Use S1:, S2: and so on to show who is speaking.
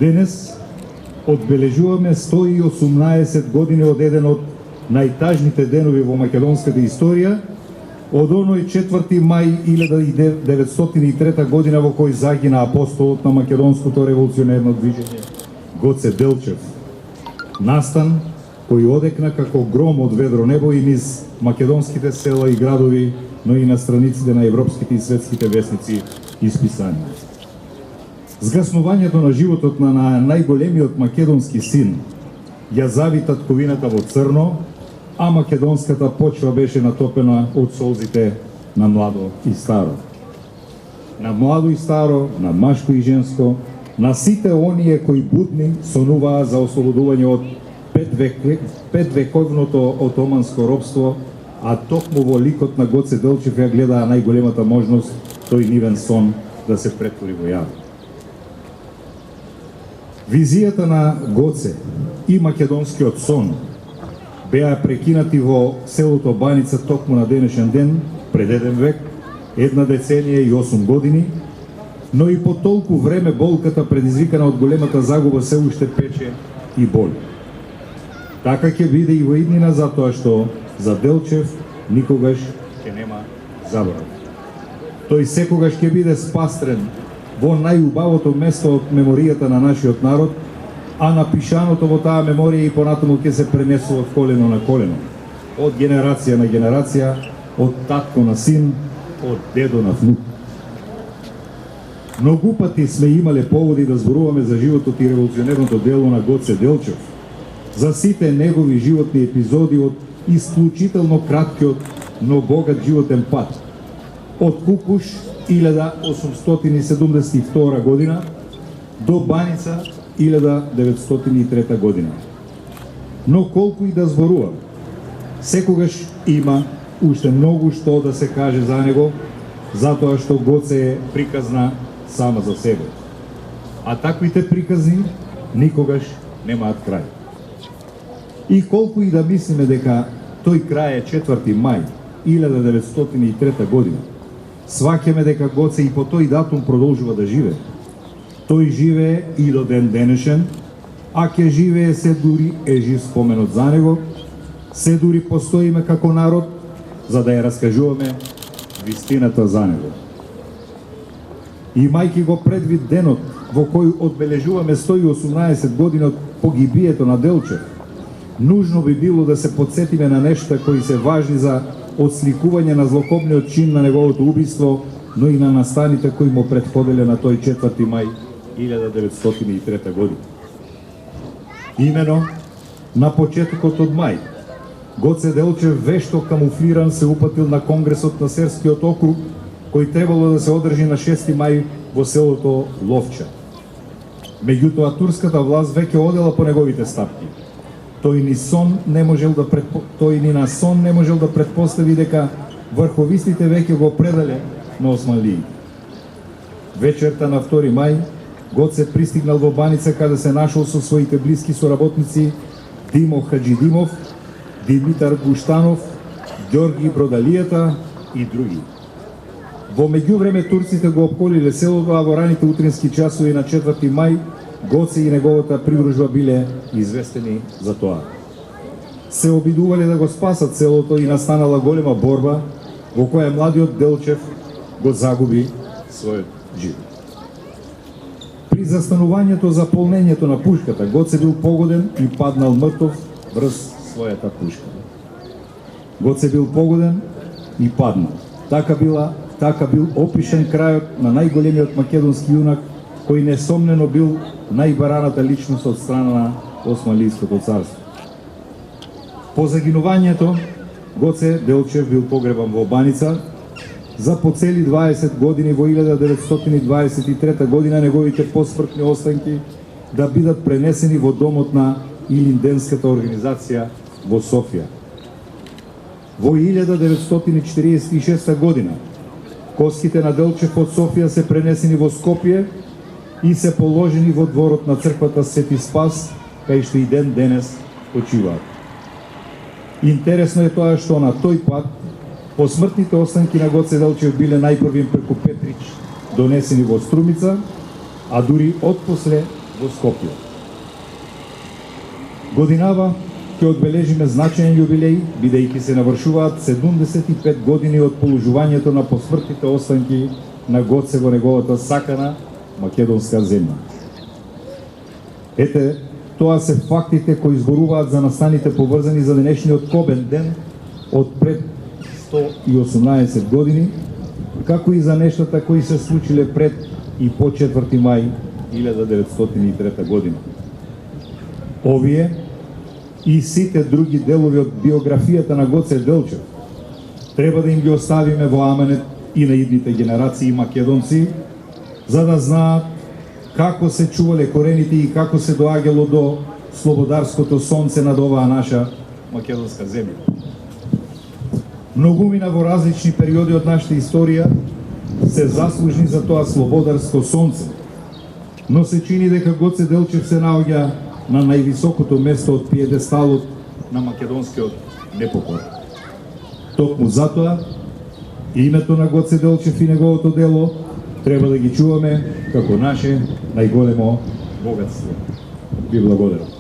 S1: Денес одбележуваме 118 години од еден од најтажните денови во македонската историја, од оној 4. мај 1903 година во кој загина апостолот на македонското револуционерно движење Гоце Делчев. Настан кој одекна како гром од ведро небо и низ македонските села и градови, но и на страниците на европските и светските весници и списанија. Згаснувањето на животот на најголемиот македонски син ја зави татковината во црно, а македонската почва беше натопена од солзите на младо и старо. На младо и старо, на машко и женско, на сите оние кои будни сонуваа за ослободување од петвековното отоманско робство, а токму во ликот на Гоце Делчев ја гледаа најголемата можност тој нивен сон да се претвори во јава. Визијата на Гоце и македонскиот сон беа прекинати во селото Баница токму на денешен ден, пред еден век, 1 деценија и 8 години, но и по толку време болката предизвикана од големата загуба се уште пече и боли. Така ќе биде и во иднина, затоа што за Делчев никогаш ќе нема заборав. Тој секогаш ќе биде спастрен во најубавото место од меморијата на нашиот народ, а напишаното во таа меморија и понатаму ќе се пренесува од колено на колено, од генерација на генерација, од татко на син, од дедо на внук. Многу пати сме имале поводи да зборуваме за животот и револуционерното дело на Гоце Делчев, за сите негови животни епизоди од исклучително краткиот, но богат животен пат. Од Кукуш 1872 година до Баница 1903 година. Но колку и да зборувам, секогаш има уште многу што да се каже за него, затоа што Гоце е приказна сама за себе. А таквите приказни никогаш немаат крај. И колку и да мислиме дека тој крај е 4. мај 1903 година, сваќаме дека Гоце и по тој датум продолжува да живее. Тој живее и до ден денешен, а ќе живее се дури е жив споменот за него, се дури постоиме како народ, за да ја раскажуваме вистината за него. Имајќи го предвид денот во кој одбележуваме 118 години од погибието на Делчев, нужно би било да се подсетиме на нешта кои се важни за отсликување на злокобниот чин на неговото убиство, но и на настаните кои му претходеле на тој 4. мај 1903 година. Имено, на почетокот од мај, Гоце Делчев вешто камуфлиран се упатил на Конгресот на Серскиот округ, кој требало да се одржи на 6. мај во селото Ловча. Меѓутоа, турската власт веќе одела по неговите стапки. Тој ни на сон не можел да претпостави дека врховистите веќе го предале на османлиите. Вечерта на 2. мај, Гоце пристигнал во Баница, каде се нашол со своите блиски соработници Димо Хаджидимов, Димитар Гуштанов, Ѓорги Бродалијата и други. Во меѓувреме турците го опколиле селото, а во раните утрински часови на 4. мај Гоце и неговата придружба биле известени за тоа. Се обидувале да го спасат селото и настанала голема борба во која младиот Делчев го загуби својот живот. При застанувањето за полнењето на пушката, Гоце бил погоден и паднал мртов врз својата пушка. Гоце бил погоден и паднал. Така бил опишен крајот на најголемиот македонски јунак, кој несомнено бил најбараната личност од страна на Османлиското царство. По загинувањето, Гоце Делчев бил погребан во Баница. За по цели 20 години во 1923 година неговите посмртни останки да бидат пренесени во домот на Илинденската организација во Софија. Во 1946 година костите на Делчев од Софија се пренесени во Скопје и се положени во дворот на црквата Свети Спас, кај што и ден денес почиваат. Интересно е тоа што на тој пат посмртните останки на Гоце Делчев биле најпрвим преку Петрич донесени во Струмица, а дури отпосле во Скопје. Годинава ќе одбележиме значаен јубилеј, бидејќи се навршуваат 75 години од положувањето на посмртните останки на Гоце во неговата сакана македонска земја. Ете, тоа се фактите кои зборуваат за настаните поврзани за денешниот Кобен ден од пред 118 години, како и за нештата кои се случиле пред и по 4 мај 1903 година. Овие и сите други делови од биографијата на Гоце Делчев треба да им ги оставиме во аменет и на идните генерации македонци, за да знаат како се чувале корените и како се доаѓало до слободарското сонце над оваа наша македонска земја. Многумина во различни периоди од нашата историја се заслужни за тоа слободарско сонце, но се чини дека Гоце Делчев се наоѓа на највисокото место од пиедесталот на македонскиот непокор. Токму затоа, името на Гоце Делчев и неговото дело треба да ги чуваме како наше најголемо богатство. Ви благодарам.